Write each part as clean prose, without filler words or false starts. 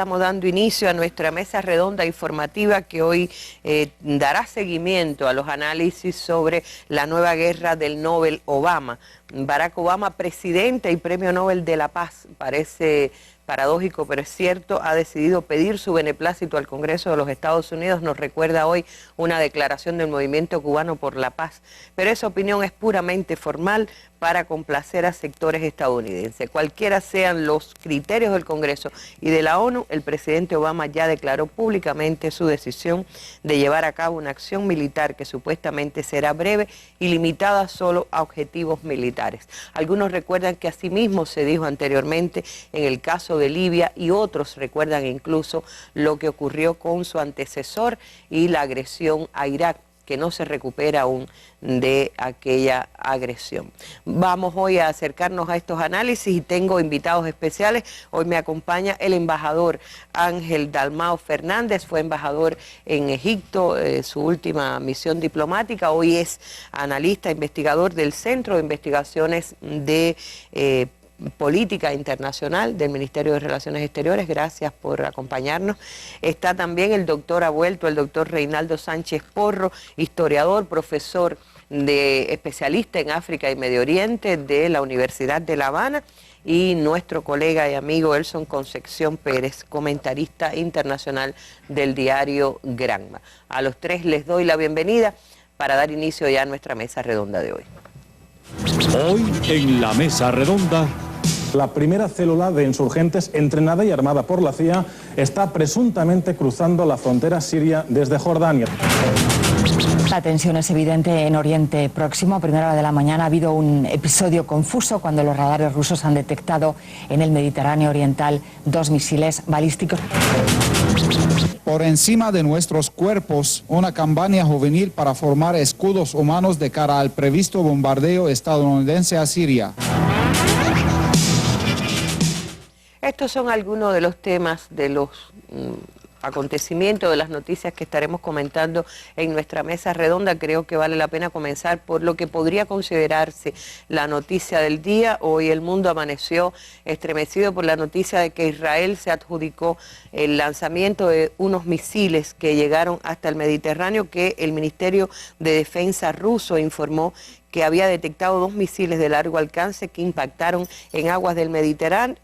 estamos dando inicio a nuestra mesa redonda informativa que hoy dará seguimiento a los análisis sobre la nueva guerra del Nobel Obama. Barack Obama, presidente y Premio Nobel de la Paz, parece paradójico, pero es cierto, ha decidido pedir su beneplácito al Congreso de los Estados Unidos. Nos recuerda hoy una declaración del Movimiento Cubano por la Paz, pero esa opinión es puramente formal para complacer a sectores estadounidenses. Cualquiera sean los criterios del Congreso y de la ONU, el presidente Obama ya declaró públicamente su decisión de llevar a cabo una acción militar que supuestamente será breve y limitada solo a objetivos militares. Algunos recuerdan que asimismo se dijo anteriormente en el caso de Libia, y otros recuerdan incluso lo que ocurrió con su antecesor y la agresión a Irak, que no se recupera aún de aquella agresión. Vamos hoy a acercarnos a estos análisis y tengo invitados especiales. Hoy me acompaña el embajador Ángel Dalmau Fernández, fue embajador en Egipto, su última misión diplomática. Hoy es analista, investigador del Centro de Investigaciones de Política Internacional del Ministerio de Relaciones Exteriores. Gracias por acompañarnos. Está también el doctor, ha vuelto el doctor Reinaldo Sánchez Porro, historiador, profesor especialista en África y Medio Oriente de la Universidad de La Habana, y nuestro colega y amigo Elson Concepción Pérez, comentarista internacional del diario Granma. A los tres les doy la bienvenida para dar inicio ya a nuestra mesa redonda de hoy. Hoy en la mesa redonda, la primera célula de insurgentes entrenada y armada por la CIA está presuntamente cruzando la frontera siria desde Jordania. La tensión es evidente en Oriente Próximo. A primera hora de la mañana ha habido un episodio confuso cuando los radares rusos han detectado en el Mediterráneo Oriental 2 misiles balísticos. Por encima de nuestros cuerpos, una campaña juvenil para formar escudos humanos de cara al previsto bombardeo estadounidense a Siria. Estos son algunos de los temas, de los acontecimientos, de las noticias que estaremos comentando en nuestra mesa redonda. Creo que vale la pena comenzar por lo que podría considerarse la noticia del día. Hoy el mundo amaneció estremecido por la noticia de que Israel se adjudicó el lanzamiento de unos misiles que llegaron hasta el Mediterráneo, que el Ministerio de Defensa ruso informó que había detectado 2 misiles de largo alcance que impactaron en aguas del Mediterráneo,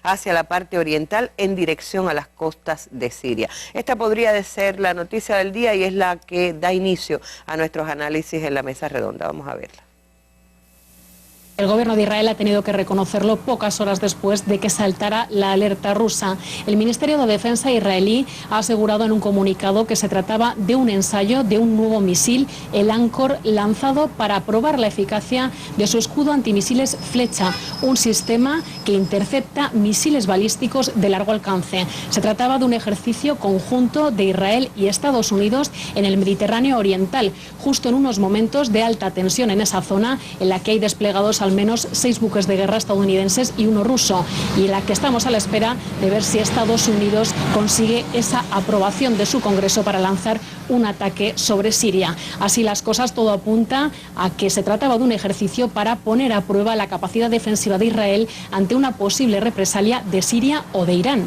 hacia la parte oriental en dirección a las costas de Siria. Esta podría ser la noticia del día y es la que da inicio a nuestros análisis en la mesa redonda. Vamos a verla. El gobierno de Israel ha tenido que reconocerlo pocas horas después de que saltara la alerta rusa. El Ministerio de Defensa israelí ha asegurado en un comunicado que se trataba de un ensayo de un nuevo misil, el Anchor, lanzado para probar la eficacia de su escudo antimisiles Flecha, un sistema que intercepta misiles balísticos de largo alcance. Se trataba de un ejercicio conjunto de Israel y Estados Unidos en el Mediterráneo Oriental, justo en unos momentos de alta tensión en esa zona, en la que hay desplegados al menos 6 buques de guerra estadounidenses y uno ruso, y en la que estamos a la espera de ver si Estados Unidos consigue esa aprobación de su Congreso para lanzar un ataque sobre Siria. Así las cosas, todo apunta a que se trataba de un ejercicio para poner a prueba la capacidad defensiva de Israel ante una posible represalia de Siria o de Irán.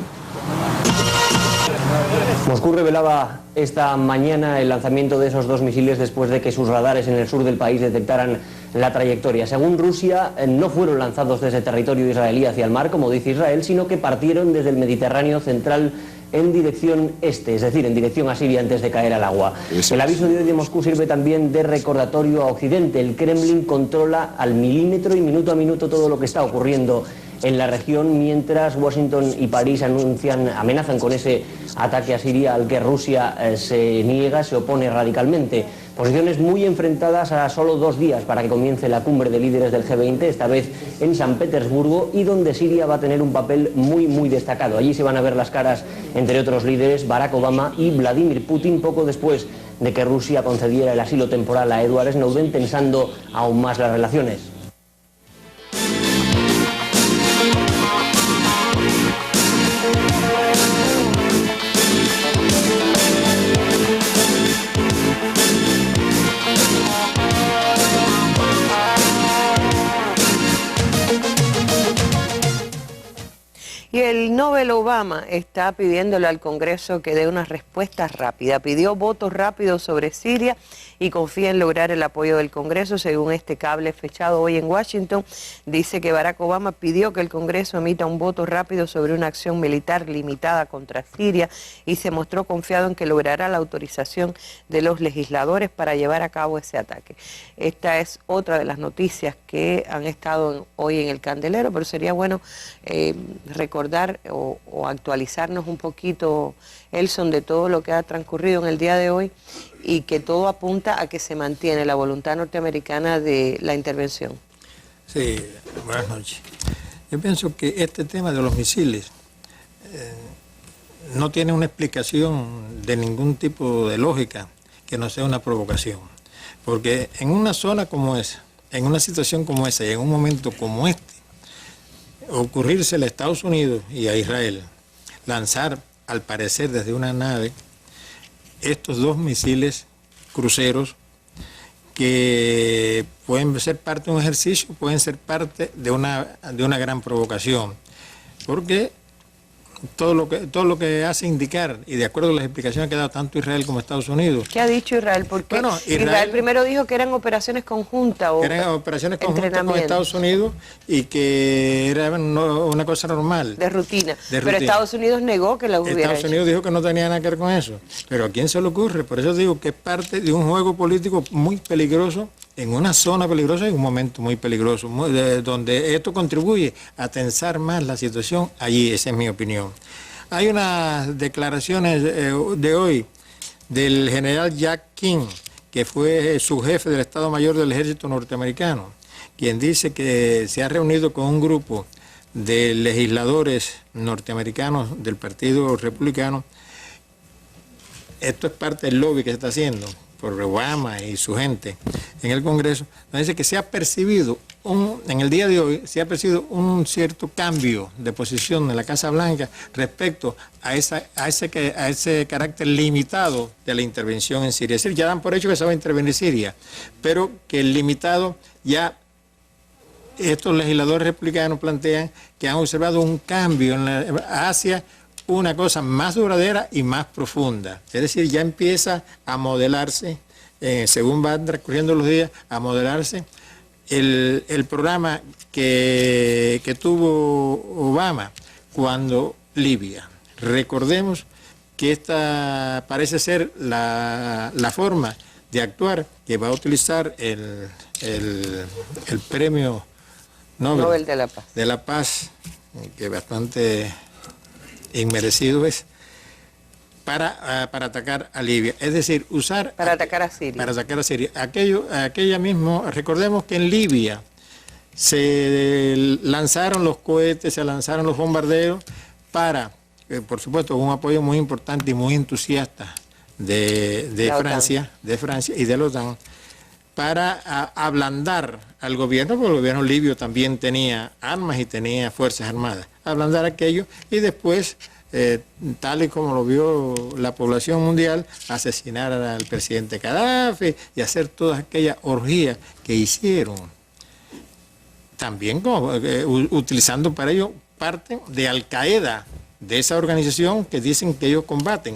Moscú revelaba esta mañana el lanzamiento de esos 2 misiles después de que sus radares en el sur del país detectaran la trayectoria. Según Rusia, no fueron lanzados desde territorio israelí hacia el mar, como dice Israel, sino que partieron desde el Mediterráneo central en dirección este, es decir, en dirección a Siria antes de caer al agua. El aviso de hoy de Moscú sirve también de recordatorio a Occidente. El Kremlin controla al milímetro y minuto a minuto todo lo que está ocurriendo en la región, mientras Washington y París amenazan con ese ataque a Siria al que Rusia se niega, se opone radicalmente. Posiciones muy enfrentadas a solo 2 días para que comience la cumbre de líderes del G20, esta vez en San Petersburgo, y donde Siria va a tener un papel muy destacado. Allí se van a ver las caras, entre otros líderes, Barack Obama y Vladimir Putin, poco después de que Rusia concediera el asilo temporal a Edward Snowden, tensando aún más las relaciones. Y el Nobel Obama está pidiéndole al Congreso que dé una respuesta rápida. Pidió votos rápidos sobre Siria y confía en lograr el apoyo del Congreso. Según este cable fechado hoy en Washington, dice que Barack Obama pidió que el Congreso emita un voto rápido sobre una acción militar limitada contra Siria y se mostró confiado en que logrará la autorización de los legisladores para llevar a cabo ese ataque. Esta es otra de las noticias que han estado hoy en el candelero, pero sería bueno recordar o actualizarnos un poquito, Elson, de todo lo que ha transcurrido en el día de hoy y que todo apunta a que se mantiene la voluntad norteamericana de la intervención. Sí, buenas noches. Yo pienso que este tema de los misiles no tiene una explicación de ningún tipo de lógica que no sea una provocación. Porque en una zona como esa, en una situación como esa y en un momento como este, ocurrirse a Estados Unidos y a Israel lanzar, al parecer desde una nave, estos dos misiles cruceros que pueden ser parte de un ejercicio, pueden ser parte de una gran provocación, porque todo lo que hace indicar, y de acuerdo a las explicaciones que ha dado tanto Israel como Estados Unidos. ¿Qué ha dicho Israel? Porque bueno, Israel primero dijo que eran operaciones conjuntas o eran operaciones conjuntas con Estados Unidos y que era una cosa normal. De rutina. Pero Estados Unidos negó que la hubiera Estados Unidos dijo que no tenía nada que ver con eso. Pero ¿a quién se le ocurre? Por eso digo que es parte de un juego político muy peligroso, en una zona peligrosa y un momento muy peligroso, donde esto contribuye a tensar más la situación allí, esa es mi opinión. Hay unas declaraciones de hoy del general Jack King, que fue su jefe del Estado Mayor del Ejército norteamericano, quien dice que se ha reunido con un grupo de legisladores norteamericanos del Partido Republicano. Esto es parte del lobby que se está haciendo por Obama y su gente en el Congreso. Dice que se ha percibido, en el día de hoy, se ha percibido un cierto cambio de posición en la Casa Blanca respecto a ese carácter limitado de la intervención en Siria. Es decir, ya dan por hecho que se va a intervenir Siria, pero que el limitado ya... Estos legisladores republicanos plantean que han observado un cambio hacia una cosa más duradera y más profunda. Es decir, ya empieza a modelarse, según van transcurriendo los días, a modelarse el programa que tuvo Obama cuando Libia. Recordemos que esta parece ser la forma de actuar que va a utilizar el premio Nobel de la Paz, que bastante inmerecido es, para atacar a Libia. Es decir, usar... Para atacar a Siria. Para atacar a Siria. Aquella mismo, recordemos que en Libia se lanzaron los cohetes, se lanzaron los bombardeos para, por supuesto, un apoyo muy importante y muy entusiasta de Francia y de la OTAN, para ablandar al gobierno, porque el gobierno libio también tenía armas y tenía fuerzas armadas, ablandar aquello y después, tal y como lo vio la población mundial, asesinar al presidente Gaddafi y hacer todas aquellas orgías que hicieron. También utilizando para ello parte de Al-Qaeda, de esa organización que dicen que ellos combaten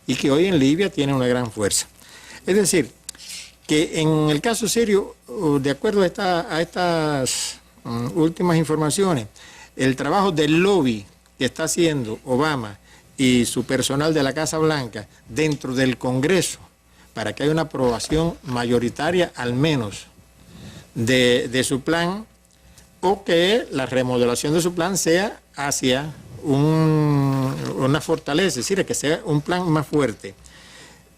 y que hoy en Libia tiene una gran fuerza. Es decir, que en el caso sirio, de acuerdo a estas últimas informaciones, el trabajo del lobby que está haciendo Obama y su personal de la Casa Blanca dentro del Congreso para que haya una aprobación mayoritaria al menos de su plan, o que la remodelación de su plan sea hacia una fortaleza, es decir, que sea un plan más fuerte.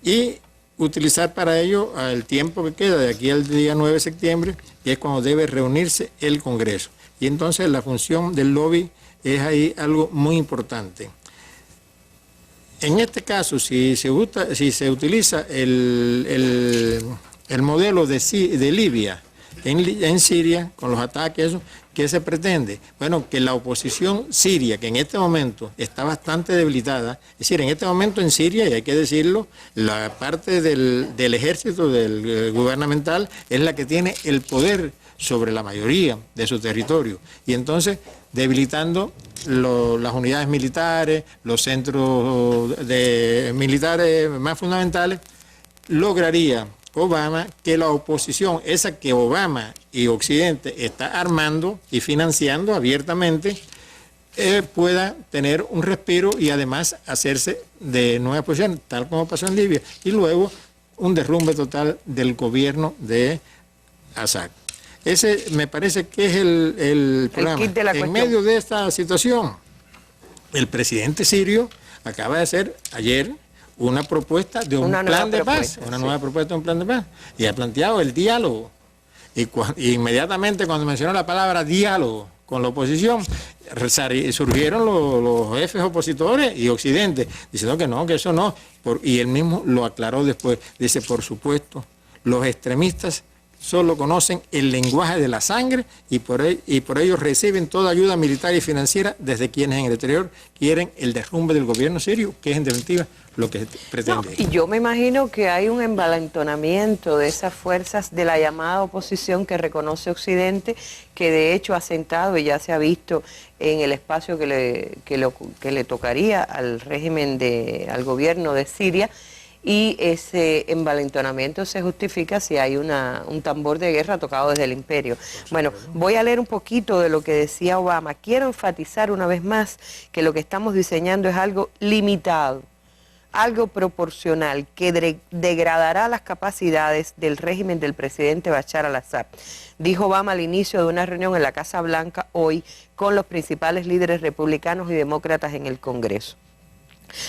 Y utilizar para ello el tiempo que queda de aquí al día 9 de septiembre, que es cuando debe reunirse el Congreso. Y entonces la función del lobby es ahí algo muy importante. En este caso, si se utiliza el modelo de Libia en Siria, con los ataques, eso, ¿qué se pretende? Bueno, que la oposición siria, que en este momento está bastante debilitada, es decir, en este momento en Siria, y hay que decirlo, la parte del ejército, del gubernamental, es la que tiene el poder sobre la mayoría de su territorio. Y entonces debilitando las unidades militares, los centros militares más fundamentales, lograría Obama que la oposición, esa que Obama y Occidente está armando y financiando abiertamente, pueda tener un respiro y además hacerse de nueva posición, tal como pasó en Libia, y luego un derrumbe total del gobierno de Assad. Ese me parece que es el problema. En medio de esta situación, el presidente sirio acaba de hacer ayer una propuesta de un plan de paz, una nueva propuesta de un plan de paz, y ha planteado el diálogo. Y inmediatamente cuando mencionó la palabra diálogo con la oposición, surgieron los jefes opositores y Occidente, diciendo que no, que eso no. Y él mismo lo aclaró después. Dice, por supuesto, los extremistas solo conocen el lenguaje de la sangre y por ello reciben toda ayuda militar y financiera desde quienes en el exterior quieren el derrumbe del gobierno sirio, que es en definitiva lo que pretende. Y yo me imagino que hay un envalentonamiento de esas fuerzas de la llamada oposición que reconoce Occidente, que de hecho ha sentado y ya se ha visto en el espacio que le tocaría al régimen, al gobierno de Siria. Y ese envalentonamiento se justifica si hay un tambor de guerra tocado desde el imperio. Bueno, voy a leer un poquito de lo que decía Obama. Quiero enfatizar una vez más que lo que estamos diseñando es algo limitado, algo proporcional, que degradará las capacidades del régimen del presidente Bashar al-Assad. Dijo Obama al inicio de una reunión en la Casa Blanca hoy con los principales líderes republicanos y demócratas en el Congreso.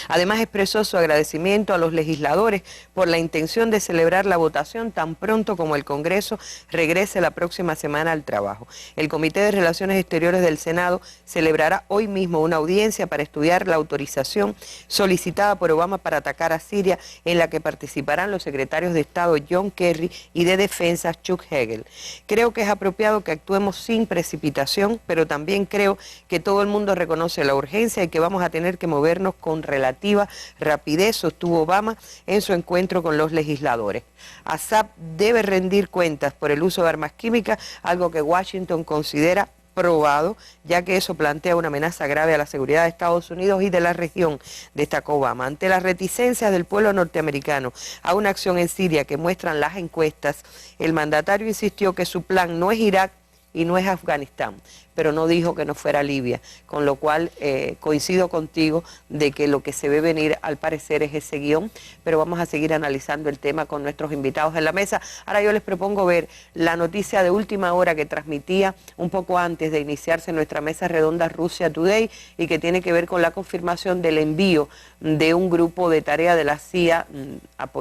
Además expresó su agradecimiento a los legisladores por la intención de celebrar la votación tan pronto como el Congreso regrese la próxima semana al trabajo. El Comité de Relaciones Exteriores del Senado celebrará hoy mismo una audiencia para estudiar la autorización solicitada por Obama para atacar a Siria, en la que participarán los secretarios de Estado John Kerry y de Defensa Chuck Hagel. Creo que es apropiado que actuemos sin precipitación, pero también creo que todo el mundo reconoce la urgencia y que vamos a tener que movernos con relativa rapidez, sostuvo Obama en su encuentro con los legisladores. Assad debe rendir cuentas por el uso de armas químicas, algo que Washington considera probado, ya que eso plantea una amenaza grave a la seguridad de Estados Unidos y de la región, destacó Obama. Ante las reticencias del pueblo norteamericano a una acción en Siria que muestran las encuestas, el mandatario insistió que su plan no es Irak y no es Afganistán, pero no dijo que no fuera Libia, con lo cual coincido contigo de que lo que se ve venir al parecer es ese guión, pero vamos a seguir analizando el tema con nuestros invitados en la mesa. Ahora yo les propongo ver la noticia de última hora que transmitía un poco antes de iniciarse nuestra mesa redonda Russia Today y que tiene que ver con la confirmación del envío de un grupo de tarea de la CIA,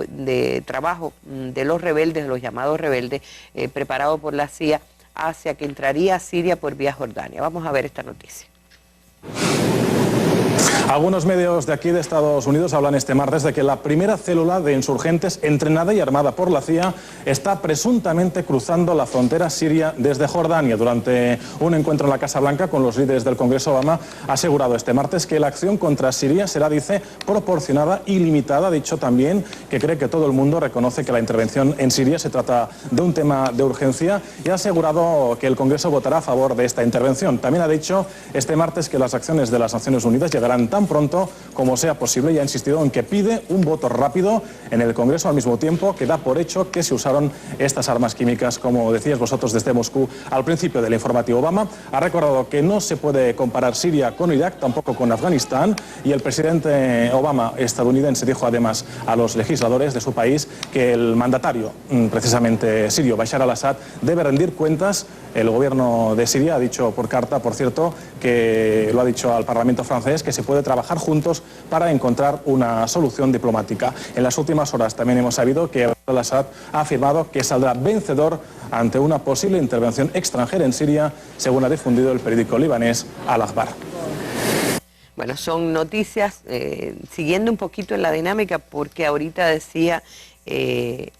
de trabajo de los rebeldes, de los llamados rebeldes, preparado por la CIA, hacia que entraría a Siria por vía Jordania. Vamos a ver esta noticia. Algunos medios de aquí de Estados Unidos hablan este martes de que la primera célula de insurgentes entrenada y armada por la CIA está presuntamente cruzando la frontera siria desde Jordania. Durante un encuentro en la Casa Blanca con los líderes del Congreso, Obama ha asegurado este martes que la acción contra Siria será, dice, proporcionada y limitada. Ha dicho también que cree que todo el mundo reconoce que la intervención en Siria se trata de un tema de urgencia y ha asegurado que el Congreso votará a favor de esta intervención. También ha dicho este martes que las acciones de las Naciones Unidas llegarán tan pronto como sea posible y ha insistido en que pide un voto rápido en el Congreso, al mismo tiempo que da por hecho que se usaron estas armas químicas, como decíais vosotros desde Moscú al principio del informativo. Obama ha recordado que no se puede comparar Siria con Irak, tampoco con Afganistán, y el presidente Obama estadounidense dijo además a los legisladores de su país que el mandatario, precisamente sirio, Bashar al-Assad, debe rendir cuentas. El gobierno de Siria ha dicho por carta, por cierto, que lo ha dicho al Parlamento francés, que se puede trabajar juntos para encontrar una solución diplomática. En las últimas horas también hemos sabido que al-Assad ha afirmado que saldrá vencedor ante una posible intervención extranjera en Siria, según ha difundido el periódico libanés Al-Akhbar. Bueno, son noticias siguiendo un poquito en la dinámica, porque ahorita decía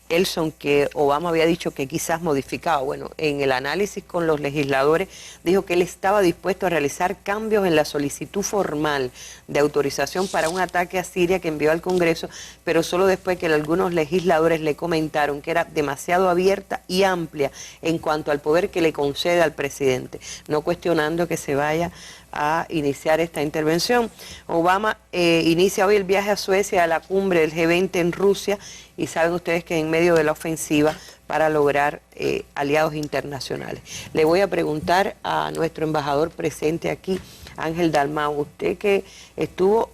Elson, que Obama había dicho que quizás modificaba. Bueno, en el análisis con los legisladores dijo que él estaba dispuesto a realizar cambios en la solicitud formal de autorización para un ataque a Siria que envió al Congreso, pero solo después que algunos legisladores le comentaron que era demasiado abierta y amplia en cuanto al poder que le concede al presidente, no cuestionando que se vaya a iniciar esta intervención. Obama inicia hoy el viaje a Suecia a la cumbre del G20 en Rusia, y saben ustedes que en medio de la ofensiva para lograr aliados internacionales. Le voy a preguntar a nuestro embajador presente aquí, Ángel Dalmau, usted que estuvo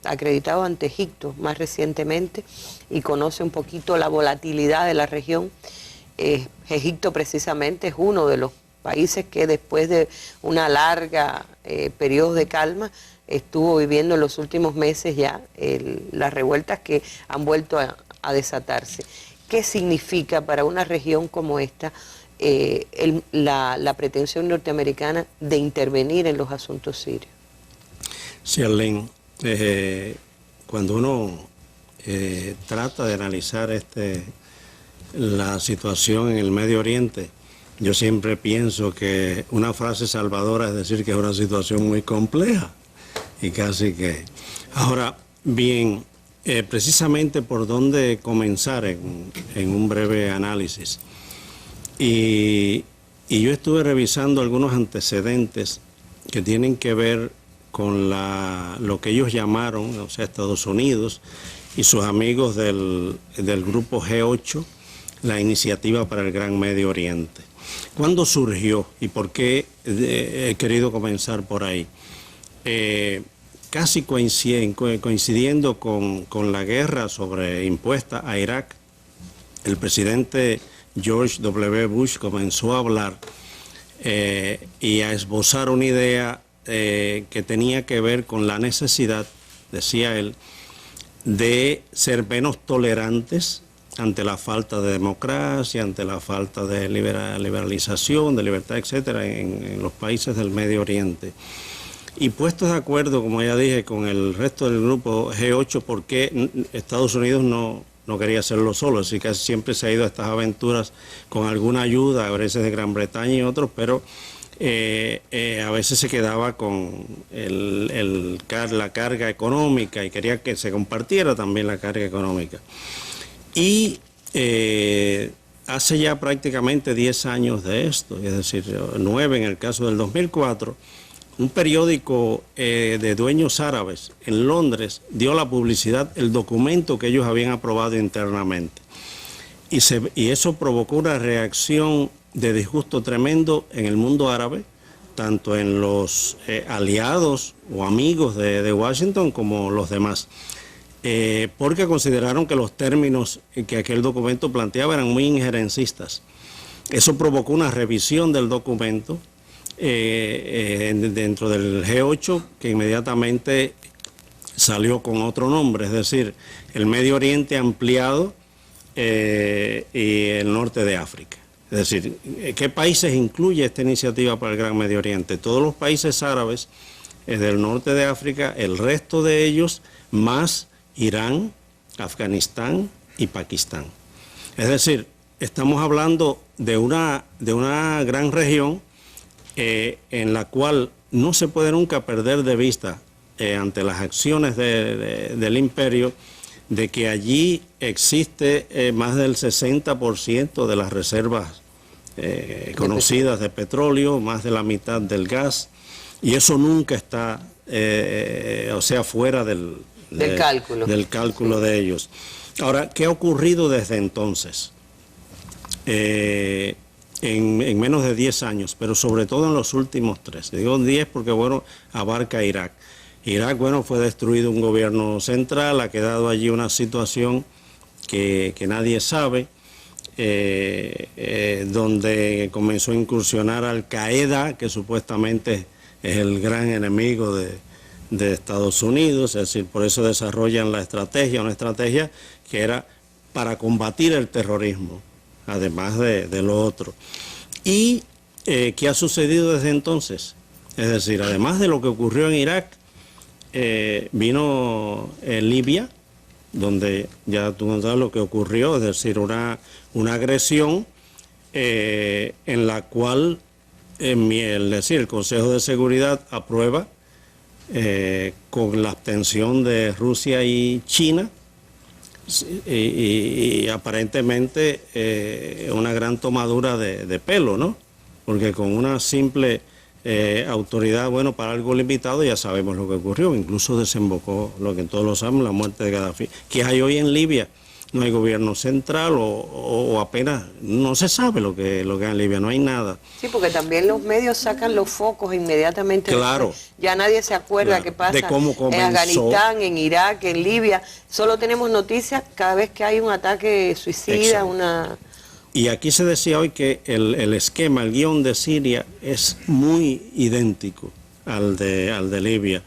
acreditado ante Egipto más recientemente y conoce un poquito la volatilidad de la región. Egipto precisamente es uno de los países que después de una larga periodo de calma estuvo viviendo en los últimos meses ya las revueltas que han vuelto a desatarse. ¿Qué significa para una región como esta la pretensión norteamericana de intervenir en los asuntos sirios? Sí, Arlene, cuando uno trata de analizar la situación en el Medio Oriente, yo siempre pienso que una frase salvadora es decir que es una situación muy compleja y casi que... Ahora, bien, precisamente por dónde comenzar en un breve análisis. Y yo estuve revisando algunos antecedentes que tienen que ver con lo que ellos llamaron, o sea, Estados Unidos y sus amigos del grupo G8, la Iniciativa para el Gran Medio Oriente. ¿Cuándo surgió y por qué he querido comenzar por ahí? Casi coincidiendo con la guerra impuesta a Irak, el presidente George W. Bush comenzó a hablar y a esbozar una idea que tenía que ver con la necesidad, decía él, de ser menos tolerantes ante la falta de democracia, ante la falta de liberalización, de libertad, etcétera, en los países del Medio Oriente. Y puestos de acuerdo, como ya dije, con el resto del grupo G8, porque Estados Unidos no quería hacerlo solo, así que siempre se ha ido a estas aventuras con alguna ayuda, a veces de Gran Bretaña y otros, pero a veces se quedaba con la carga económica y quería que se compartiera también la carga económica. Y hace ya prácticamente 10 años de esto, es decir, 9 en el caso del 2004, un periódico de dueños árabes en Londres dio a la publicidad el documento que ellos habían aprobado internamente. Y eso provocó una reacción de disgusto tremendo en el mundo árabe, tanto en los aliados o amigos de Washington como los demás. Porque consideraron que los términos que aquel documento planteaba eran muy injerencistas. Eso provocó una revisión del documento dentro del G8, que inmediatamente salió con otro nombre, es decir, el Medio Oriente ampliado y el norte de África. Es decir, ¿qué países incluye esta iniciativa para el Gran Medio Oriente? Todos los países árabes del norte de África, el resto de ellos, más Irán, Afganistán y Pakistán. Es decir, estamos hablando de una gran región en la cual no se puede nunca perder de vista ante las acciones del imperio, de que allí existe más del 60% de las reservas conocidas de petróleo, más de la mitad del gas, y eso nunca está, fuera del cálculo de ellos. Ahora, ¿qué ha ocurrido desde entonces? En menos de 10 años, pero sobre todo en los últimos 3. Digo 10 porque, bueno, abarca Irak. Irak, bueno, fue destruido un gobierno central, ha quedado allí una situación que nadie sabe, donde comenzó a incursionar Al Qaeda, que supuestamente es el gran enemigo de Estados Unidos, es decir, por eso desarrollan una estrategia que era para combatir el terrorismo, además de lo otro. ¿Y qué ha sucedido desde entonces? Es decir, además de lo que ocurrió en Irak, vino Libia, donde ya tú sabes lo que ocurrió, es decir, una agresión en la cual el Consejo de Seguridad aprueba con la abstención de Rusia y China y aparentemente una gran tomadura de pelo, ¿no? Porque con una simple autoridad, bueno, para algo limitado ya sabemos lo que ocurrió, incluso desembocó lo que todos lo saben, la muerte de Gaddafi. ¿Qué hay hoy en Libia? No hay gobierno central o apenas, no se sabe lo que hay en Libia, no hay nada. Sí, porque también los medios sacan los focos inmediatamente. Claro. Ya nadie se acuerda qué pasa de cómo comenzó, en Afganistán, en Irak, en Libia. Solo tenemos noticias cada vez que hay un ataque suicida, exacto. Y aquí se decía hoy que el esquema, el guión de Siria es muy idéntico al de Libia.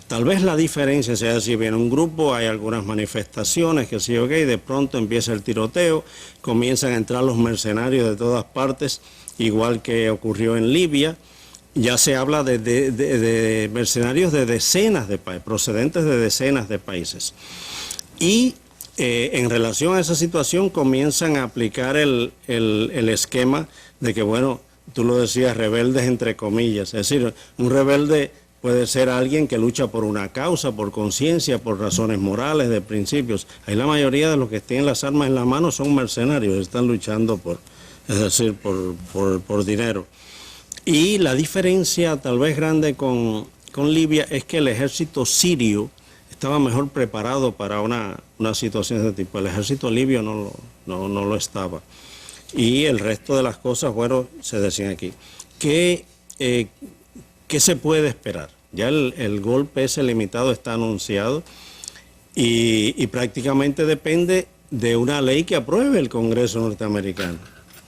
Tal vez la diferencia sea si viene un grupo, hay algunas manifestaciones, que sí, ok, de pronto empieza el tiroteo, comienzan a entrar los mercenarios de todas partes, igual que ocurrió en Libia. Ya se habla de mercenarios de decenas de países, procedentes de decenas de países. Y en relación a esa situación comienzan a aplicar el esquema de que, bueno, tú lo decías, rebeldes entre comillas, es decir, un rebelde puede ser alguien que lucha por una causa, por conciencia, por razones morales, de principios. Ahí la mayoría de los que tienen las armas en la mano son mercenarios, están luchando por dinero. Y la diferencia tal vez grande con Libia es que el ejército sirio estaba mejor preparado para una situación de este tipo. El ejército libio no lo estaba. Y el resto de las cosas, bueno, se decían aquí. ¿Qué se puede esperar? Ya el golpe ese limitado está anunciado y prácticamente depende de una ley que apruebe el Congreso norteamericano.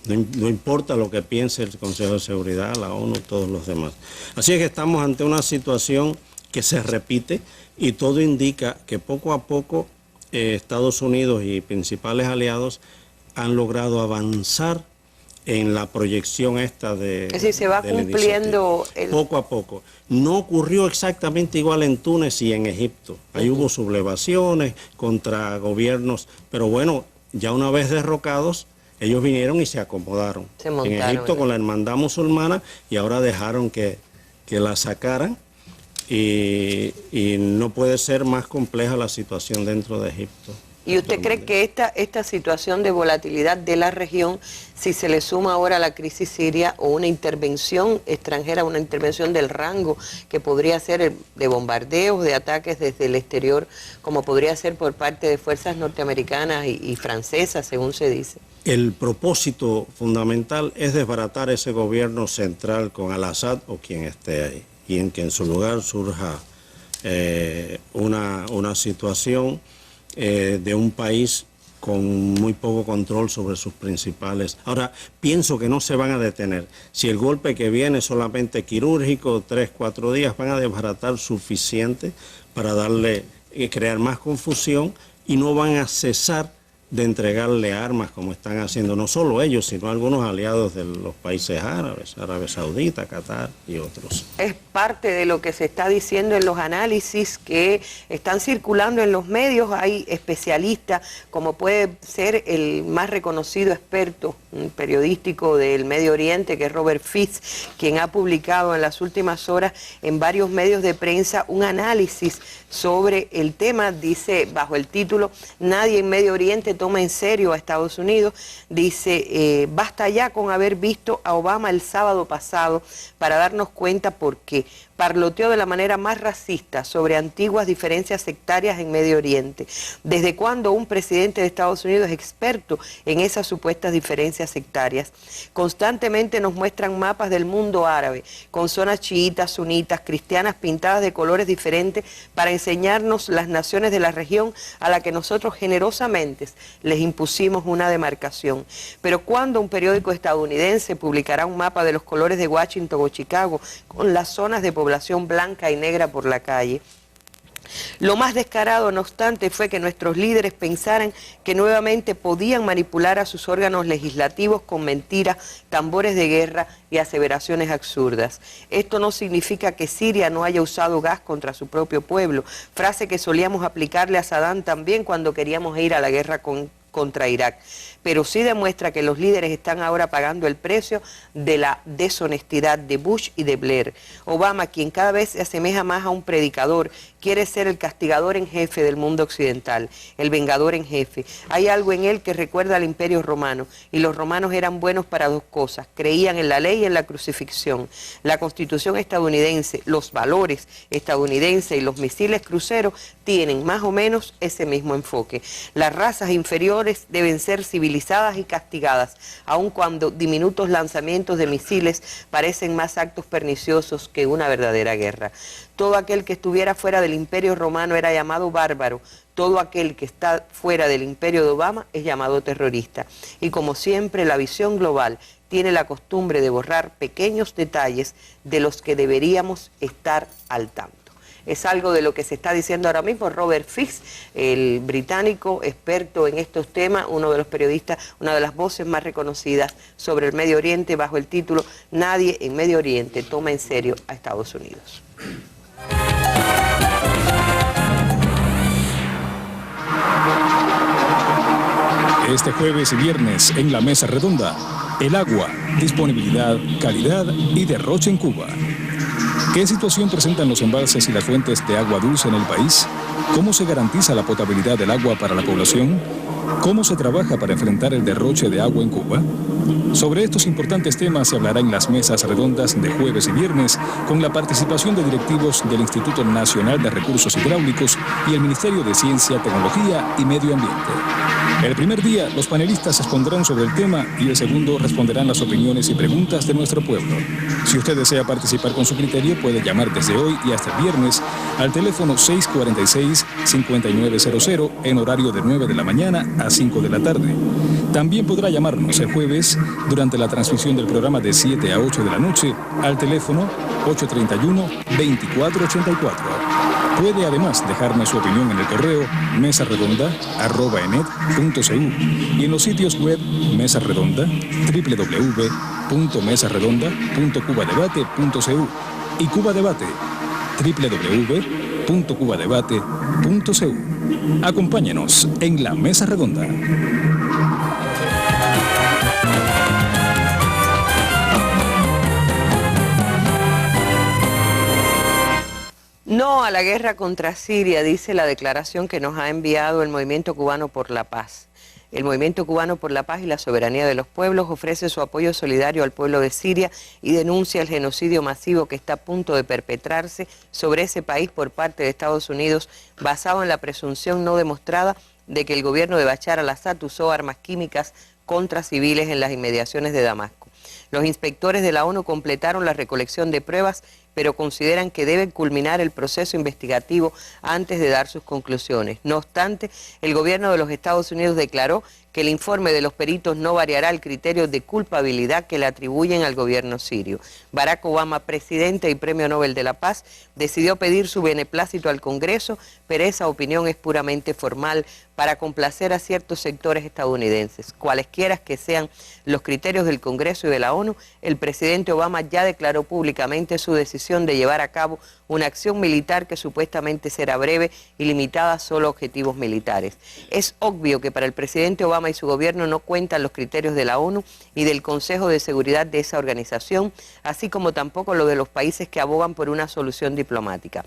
No importa lo que piense el Consejo de Seguridad, la ONU, todos los demás. Así es que estamos ante una situación que se repite y todo indica que poco a poco Estados Unidos y principales aliados han logrado avanzar en la proyección esta de... Es decir, se va cumpliendo... Poco a poco. No ocurrió exactamente igual en Túnez y en Egipto. Ahí hubo sublevaciones contra gobiernos, pero bueno, ya una vez derrocados, ellos vinieron y se acomodaron. Se montaron, en Egipto con la hermandad musulmana y ahora dejaron que la sacaran y no puede ser más compleja la situación dentro de Egipto. ¿Y usted cree que esta situación de volatilidad de la región, si se le suma ahora la crisis siria o una intervención extranjera, una intervención del rango que podría ser de bombardeos, de ataques desde el exterior, como podría ser por parte de fuerzas norteamericanas y francesas, según se dice? El propósito fundamental es desbaratar ese gobierno central con Al-Assad o quien esté ahí, y en que en su lugar surja una situación de un país con muy poco control sobre sus principales. Ahora, pienso que no se van a detener. Si el golpe que viene es solamente quirúrgico, 3, 4 días, van a desbaratar suficiente para crear más confusión y no van a cesar de entregarle armas como están haciendo no solo ellos, sino algunos aliados de los países árabes, Arabia Saudita, Qatar y otros. Es parte de lo que se está diciendo en los análisis que están circulando en los medios. Hay especialistas, como puede ser el más reconocido experto periodístico del Medio Oriente, que es Robert Fitz, quien ha publicado en las últimas horas en varios medios de prensa un análisis sobre el tema. Dice, bajo el título "Nadie en Medio Oriente toma en serio a Estados Unidos", dice, basta ya con haber visto a Obama el sábado pasado para darnos cuenta por qué. Parloteó de la manera más racista sobre antiguas diferencias sectarias en Medio Oriente. ¿Desde cuándo un presidente de Estados Unidos es experto en esas supuestas diferencias sectarias? Constantemente nos muestran mapas del mundo árabe, con zonas chiitas, sunitas, cristianas pintadas de colores diferentes para enseñarnos las naciones de la región a la que nosotros generosamente les impusimos una demarcación. Pero ¿cuándo un periódico estadounidense publicará un mapa de los colores de Washington o Chicago con las zonas de población blanca y negra por la calle? Lo más descarado, no obstante, fue que nuestros líderes pensaran que nuevamente podían manipular a sus órganos legislativos con mentiras, tambores de guerra y aseveraciones absurdas. Esto no significa que Siria no haya usado gas contra su propio pueblo, frase que solíamos aplicarle a Saddam también cuando queríamos ir a la guerra contra Irak, pero sí demuestra que los líderes están ahora pagando el precio de la deshonestidad de Bush y de Blair. Obama, quien cada vez se asemeja más a un predicador, quiere ser el castigador en jefe del mundo occidental, el vengador en jefe. Hay algo en él que recuerda al Imperio Romano, y los romanos eran buenos para dos cosas: creían en la ley y en la crucifixión. La Constitución estadounidense, los valores estadounidenses y los misiles cruceros tienen más o menos ese mismo enfoque. Las razas inferiores deben ser civilizadas y castigadas, aun cuando diminutos lanzamientos de misiles parecen más actos perniciosos que una verdadera guerra. Todo aquel que estuviera fuera del Imperio Romano era llamado bárbaro. Todo aquel que está fuera del Imperio de Obama es llamado terrorista. Y como siempre, la visión global tiene la costumbre de borrar pequeños detalles de los que deberíamos estar al tanto. Es algo de lo que se está diciendo ahora mismo Robert Fix, el británico experto en estos temas, uno de los periodistas, una de las voces más reconocidas sobre el Medio Oriente, bajo el título "Nadie en Medio Oriente toma en serio a Estados Unidos". Este jueves y viernes en la Mesa Redonda, el agua, disponibilidad, calidad y derroche en Cuba. ¿Qué situación presentan los embalses y las fuentes de agua dulce en el país? ¿Cómo se garantiza la potabilidad del agua para la población? ¿Cómo se trabaja para enfrentar el derroche de agua en Cuba? Sobre estos importantes temas se hablará en las mesas redondas de jueves y viernes con la participación de directivos del Instituto Nacional de Recursos Hidráulicos y el Ministerio de Ciencia, Tecnología y Medio Ambiente. El primer día, los panelistas expondrán sobre el tema y el segundo responderán las opiniones y preguntas de nuestro pueblo. Si usted desea participar con su criterio, puede llamar desde hoy y hasta el viernes al teléfono 646-5900 en horario de 9 de la mañana a 5 de la tarde. También podrá llamarnos el jueves durante la transmisión del programa de 7 a 8 de la noche al teléfono 831-2484. Puede además dejarme su opinión en el correo mesarredonda@enet.cu y en los sitios web Mesa Redonda, www.mesarredonda.cubadebate.cu y Cuba Debate, www.cubadebate.cu. Acompáñenos en la Mesa Redonda. No a la guerra contra Siria, dice la declaración que nos ha enviado el Movimiento Cubano por la Paz. El Movimiento Cubano por la Paz y la Soberanía de los Pueblos ofrece su apoyo solidario al pueblo de Siria y denuncia el genocidio masivo que está a punto de perpetrarse sobre ese país por parte de Estados Unidos, basado en la presunción no demostrada de que el gobierno de Bashar al-Assad usó armas químicas contra civiles en las inmediaciones de Damasco. Los inspectores de la ONU completaron la recolección de pruebas, pero consideran que deben culminar el proceso investigativo antes de dar sus conclusiones. No obstante, el gobierno de los Estados Unidos declaró que el informe de los peritos no variará el criterio de culpabilidad que le atribuyen al gobierno sirio. Barack Obama, presidente y Premio Nobel de la Paz, decidió pedir su beneplácito al Congreso, pero esa opinión es puramente formal para complacer a ciertos sectores estadounidenses. Cualesquiera que sean los criterios del Congreso y de la ONU, el presidente Obama ya declaró públicamente su decisión de llevar a cabo una acción militar que supuestamente será breve y limitada solo a objetivos militares. Es obvio que para el presidente Obama y su gobierno no cuentan los criterios de la ONU y del Consejo de Seguridad de esa organización, así como tampoco los de los países que abogan por una solución diplomática.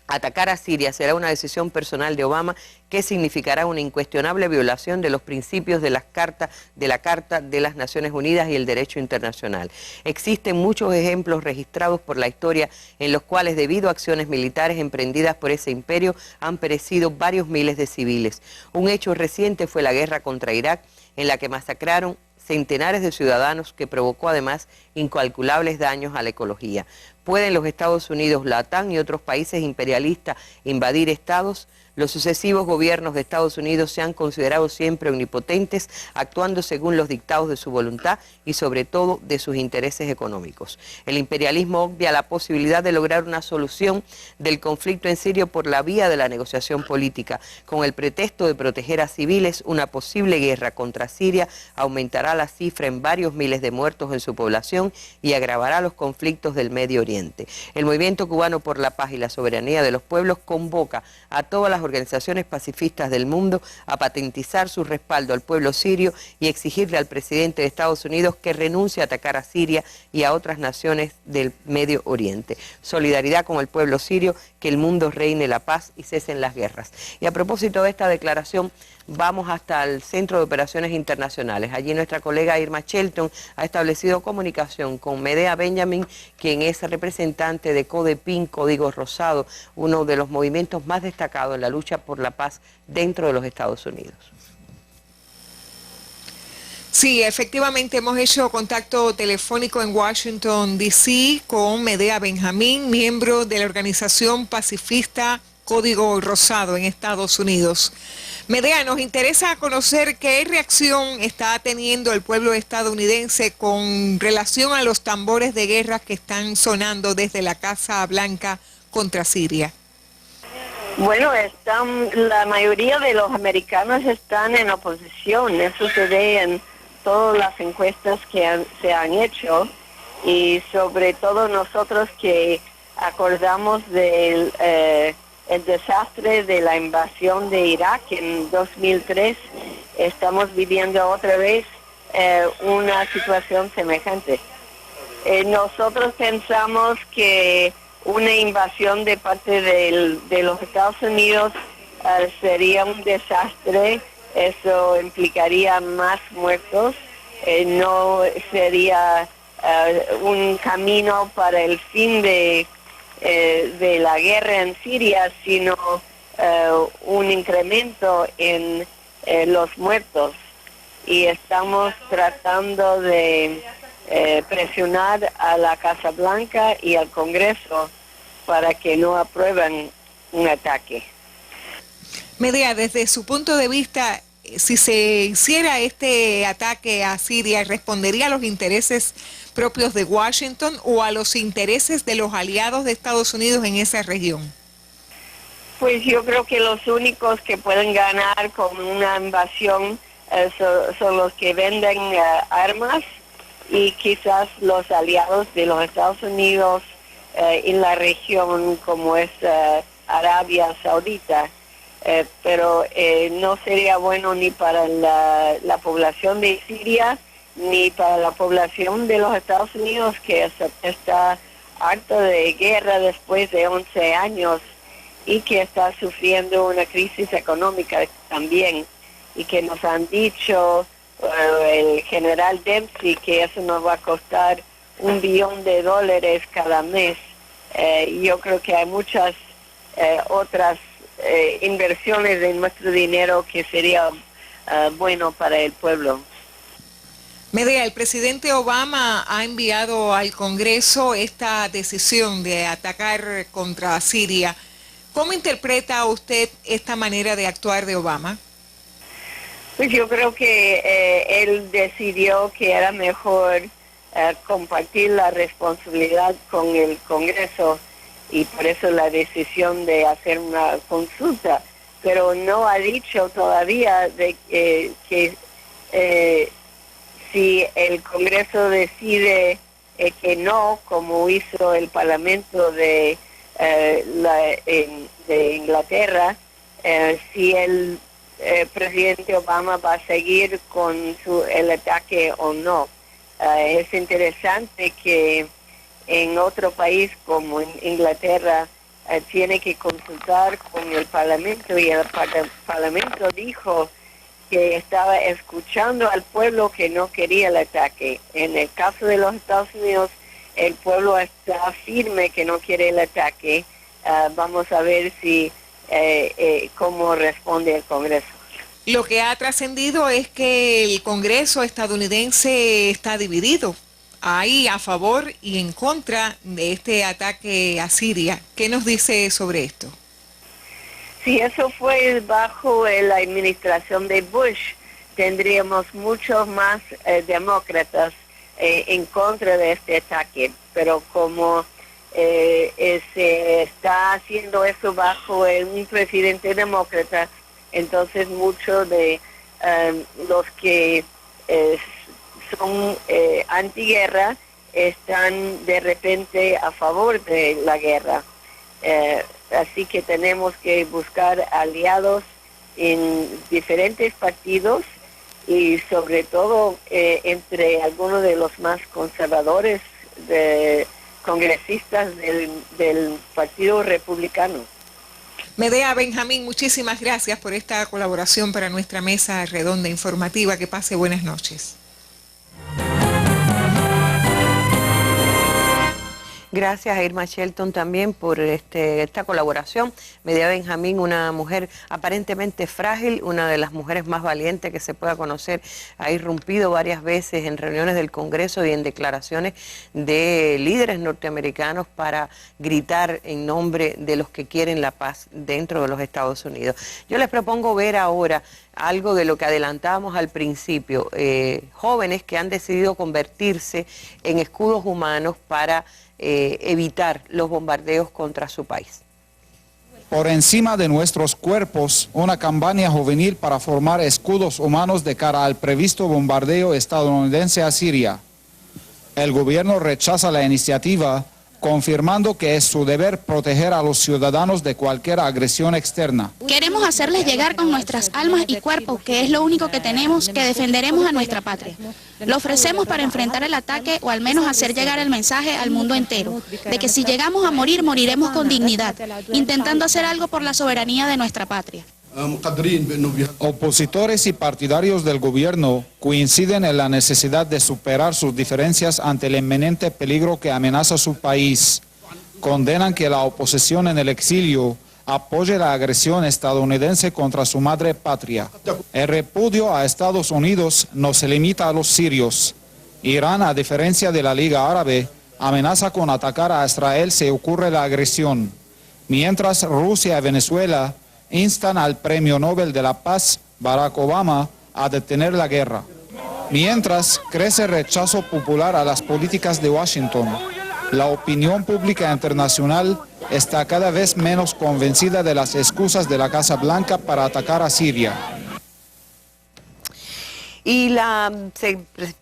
Atacar a Siria será una decisión personal de Obama que significará una incuestionable violación de los principios de la Carta de las Naciones Unidas y el derecho internacional. Existen muchos ejemplos registrados por la historia en los cuales, debido a acciones militares emprendidas por ese imperio, han perecido varios miles de civiles. Un hecho reciente fue la guerra contra Irak, en la que masacraron centenares de ciudadanos, que provocó además incalculables daños a la ecología. ¿Pueden los Estados Unidos, la OTAN y otros países imperialistas invadir estados? Los sucesivos gobiernos de Estados Unidos se han considerado siempre omnipotentes, actuando según los dictados de su voluntad y sobre todo de sus intereses económicos. El imperialismo obvia la posibilidad de lograr una solución del conflicto en Siria por la vía de la negociación política. Con el pretexto de proteger a civiles, una posible guerra contra Siria aumentará la cifra en varios miles de muertos en su población y agravará los conflictos del Medio Oriente. El Movimiento Cubano por la Paz y la Soberanía de los Pueblos convoca a todas las organizaciones pacifistas del mundo a patentizar su respaldo al pueblo sirio y exigirle al presidente de Estados Unidos que renuncie a atacar a Siria y a otras naciones del Medio Oriente. Solidaridad con el pueblo sirio, que el mundo reine la paz y cesen las guerras. Y a propósito de esta declaración, vamos hasta el Centro de Operaciones Internacionales. Allí nuestra colega Irma Shelton ha establecido comunicación con Medea Benjamin, quien es representante de CODEPIN, Código Rosado, uno de los movimientos más destacados en la lucha por la paz dentro de los Estados Unidos. Sí, efectivamente hemos hecho contacto telefónico en Washington, D.C. con Medea Benjamin, miembro de la organización pacifista Código Rosado en Estados Unidos. Medea, nos interesa conocer qué reacción está teniendo el pueblo estadounidense con relación a los tambores de guerra que están sonando desde la Casa Blanca contra Siria. Bueno, la mayoría de los americanos están en oposición. Eso se ve en todas las encuestas que se han hecho, y sobre todo nosotros que acordamos del el desastre de la invasión de Irak en 2003, estamos viviendo otra vez una situación semejante. Nosotros pensamos que una invasión de parte de los Estados Unidos sería un desastre. Eso implicaría más muertos, no sería un camino para el fin de la guerra en Siria, sino un incremento en los muertos. Y estamos tratando de presionar a la Casa Blanca y al Congreso para que no aprueben un ataque. Medea, desde su punto de vista, si se hiciera este ataque a Siria, ¿respondería a los intereses propios de Washington o a los intereses de los aliados de Estados Unidos en esa región? Pues yo creo que los únicos que pueden ganar con una invasión son los que venden armas, y quizás los aliados de los Estados Unidos en la región, como es Arabia Saudita. Pero no sería bueno ni para la población de Siria ni para la población de los Estados Unidos, que está harto de guerra después de 11 años y que está sufriendo una crisis económica también, y que nos han dicho el general Dempsey que eso nos va a costar $1 billón cada mes. Yo creo que hay muchas otras inversiones de nuestro dinero que sería bueno para el pueblo. Medea, el presidente Obama ha enviado al Congreso esta decisión de atacar contra Siria. ¿Cómo interpreta usted esta manera de actuar de Obama? Pues yo creo que él decidió que era mejor compartir la responsabilidad con el Congreso, y por eso la decisión de hacer una consulta, pero no ha dicho todavía de que si el Congreso decide que no, como hizo el Parlamento de Inglaterra, si el presidente Obama va a seguir con el ataque o no. Es interesante que en otro país como en Inglaterra tiene que consultar con el Parlamento, y el Parlamento dijo que estaba escuchando al pueblo que no quería el ataque. En el caso de los Estados Unidos, el pueblo está firme que no quiere el ataque. Vamos a ver si cómo responde el Congreso. Lo que ha trascendido es que el Congreso estadounidense está dividido. Hay a favor y en contra de este ataque a Siria. ¿Qué nos dice sobre esto? Si eso fue bajo la administración de Bush, tendríamos muchos más demócratas en contra de este ataque, pero como se está haciendo eso bajo un presidente demócrata, entonces muchos de los que son antiguerra están de repente a favor de la guerra. Así que tenemos que buscar aliados en diferentes partidos y sobre todo entre algunos de los más conservadores congresistas del Partido Republicano. Medea Benjamín, muchísimas gracias por esta colaboración para nuestra mesa redonda informativa. Que pase buenas noches. Gracias a Irma Shelton también por esta colaboración. Medea Benjamín, una mujer aparentemente frágil, una de las mujeres más valientes que se pueda conocer, ha irrumpido varias veces en reuniones del Congreso y en declaraciones de líderes norteamericanos para gritar en nombre de los que quieren la paz dentro de los Estados Unidos. Yo les propongo ver ahora algo de lo que adelantábamos al principio, jóvenes que han decidido convertirse en escudos humanos para evitar los bombardeos contra su país. Por encima de nuestros cuerpos, una campaña juvenil para formar escudos humanos de cara al previsto bombardeo estadounidense a Siria. El gobierno rechaza la iniciativa, confirmando que es su deber proteger a los ciudadanos de cualquier agresión externa. Queremos hacerles llegar con nuestras almas y cuerpos, que es lo único que tenemos, que defenderemos a nuestra patria. Lo ofrecemos para enfrentar el ataque o al menos hacer llegar el mensaje al mundo entero, de que si llegamos a morir, moriremos con dignidad, intentando hacer algo por la soberanía de nuestra patria. Opositores y partidarios del gobierno coinciden en la necesidad de superar sus diferencias ante el inminente peligro que amenaza su país. Condenan que la oposición en el exilio apoye la agresión estadounidense contra su madre patria. El repudio a Estados Unidos no se limita a los sirios. Irán, a diferencia de la Liga Árabe, amenaza con atacar a Israel si ocurre la agresión. Mientras Rusia y Venezuela instan al Premio Nobel de la Paz, Barack Obama, a detener la guerra. Mientras crece el rechazo popular a las políticas de Washington, la opinión pública internacional está cada vez menos convencida de las excusas de la Casa Blanca para atacar a Siria. Y la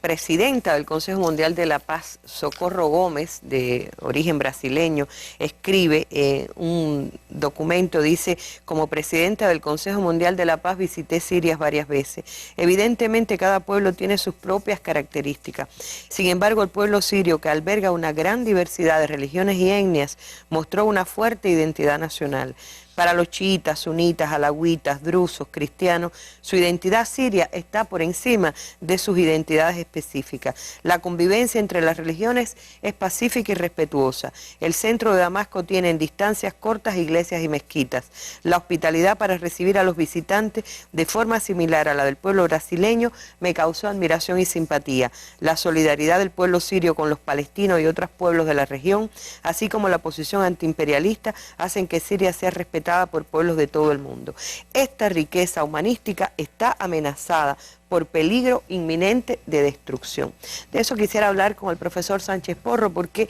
presidenta del Consejo Mundial de la Paz, Socorro Gómez, de origen brasileño, escribe un documento, dice: como presidenta del Consejo Mundial de la Paz visité Siria varias veces. Evidentemente cada pueblo tiene sus propias características. Sin embargo, el pueblo sirio, que alberga una gran diversidad de religiones y etnias, mostró una fuerte identidad nacional. Para los chiitas, sunitas, alauitas, drusos, cristianos, su identidad siria está por encima de sus identidades específicas. La convivencia entre las religiones es pacífica y respetuosa. El centro de Damasco tiene en distancias cortas iglesias y mezquitas. La hospitalidad para recibir a los visitantes de forma similar a la del pueblo brasileño me causó admiración y simpatía. La solidaridad del pueblo sirio con los palestinos y otros pueblos de la región, así como la posición antiimperialista, hacen que Siria sea respetada por pueblos de todo el mundo. Esta riqueza humanística está amenazada por peligro inminente de destrucción. De eso quisiera hablar con el profesor Sánchez Porro, porque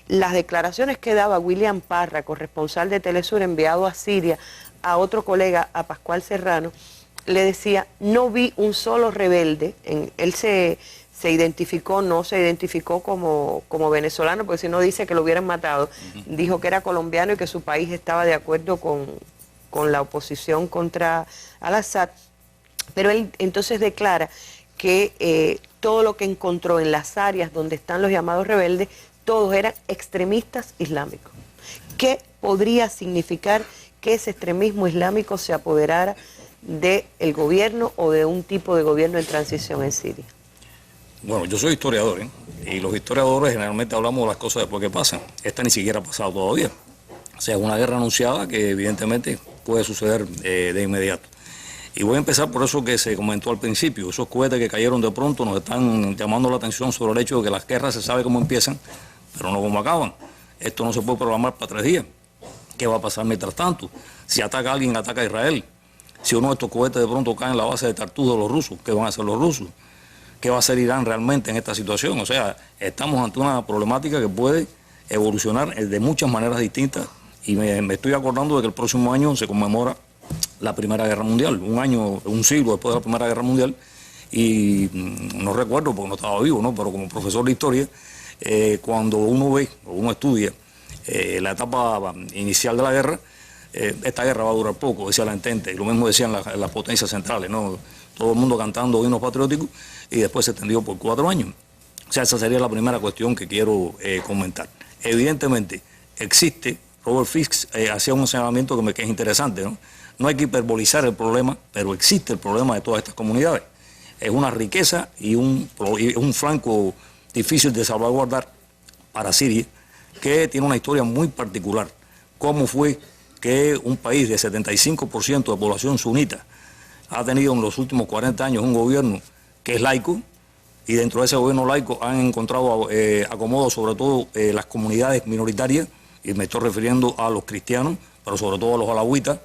las declaraciones que daba William Parra, corresponsal de Telesur enviado a Siria, a otro colega, a Pascual Serrano, le decía: no vi un solo rebelde. Él se identificó, no se identificó como venezolano, porque si no dice que lo hubieran matado. Dijo que era colombiano y que su país estaba de acuerdo con la oposición contra Al-Assad. Pero él entonces declara que todo lo que encontró en las áreas donde están los llamados rebeldes, todos eran extremistas islámicos. ¿Qué podría significar que ese extremismo islámico se apoderara del gobierno o de un tipo de gobierno en transición en Siria? Bueno, yo soy historiador, y los historiadores generalmente hablamos de las cosas después que pasan. Esta ni siquiera ha pasado todavía. O sea, es una guerra anunciada que evidentemente puede suceder de inmediato. Y voy a empezar por eso que se comentó al principio. Esos cohetes que cayeron de pronto nos están llamando la atención sobre el hecho de que las guerras se sabe cómo empiezan, pero no cómo acaban. Esto no se puede programar para 3 días. ¿Qué va a pasar mientras tanto? Si ataca a alguien, ataca a Israel. Si uno de estos cohetes de pronto cae en la base de Tartus de los rusos, ¿qué van a hacer los rusos? ¿Qué va a hacer Irán realmente en esta situación? O sea, estamos ante una problemática que puede evolucionar de muchas maneras distintas, y me estoy acordando de que el próximo año se conmemora la Primera Guerra Mundial, un siglo después de la Primera Guerra Mundial, y no recuerdo porque no estaba vivo, ¿no? Pero como profesor de historia, cuando uno ve o uno estudia la etapa inicial de la guerra, esta guerra va a durar poco, decía la Entente, y lo mismo decían las potencias centrales, ¿no? Todo el mundo cantando himnos patrióticos, y después se extendió por 4 años. O sea, esa sería la primera cuestión que quiero comentar. Evidentemente, existe, Robert Fisk hacía un señalamiento que es interesante, ¿no? No hay que hiperbolizar el problema, pero existe el problema de todas estas comunidades. Es una riqueza y un flanco difícil de salvaguardar para Siria, que tiene una historia muy particular. ¿Cómo fue que un país de 75% de población sunita ha tenido en los últimos 40 años un gobierno que es laico, y dentro de ese gobierno laico han encontrado acomodo sobre todo las comunidades minoritarias, y me estoy refiriendo a los cristianos, pero sobre todo a los alawitas,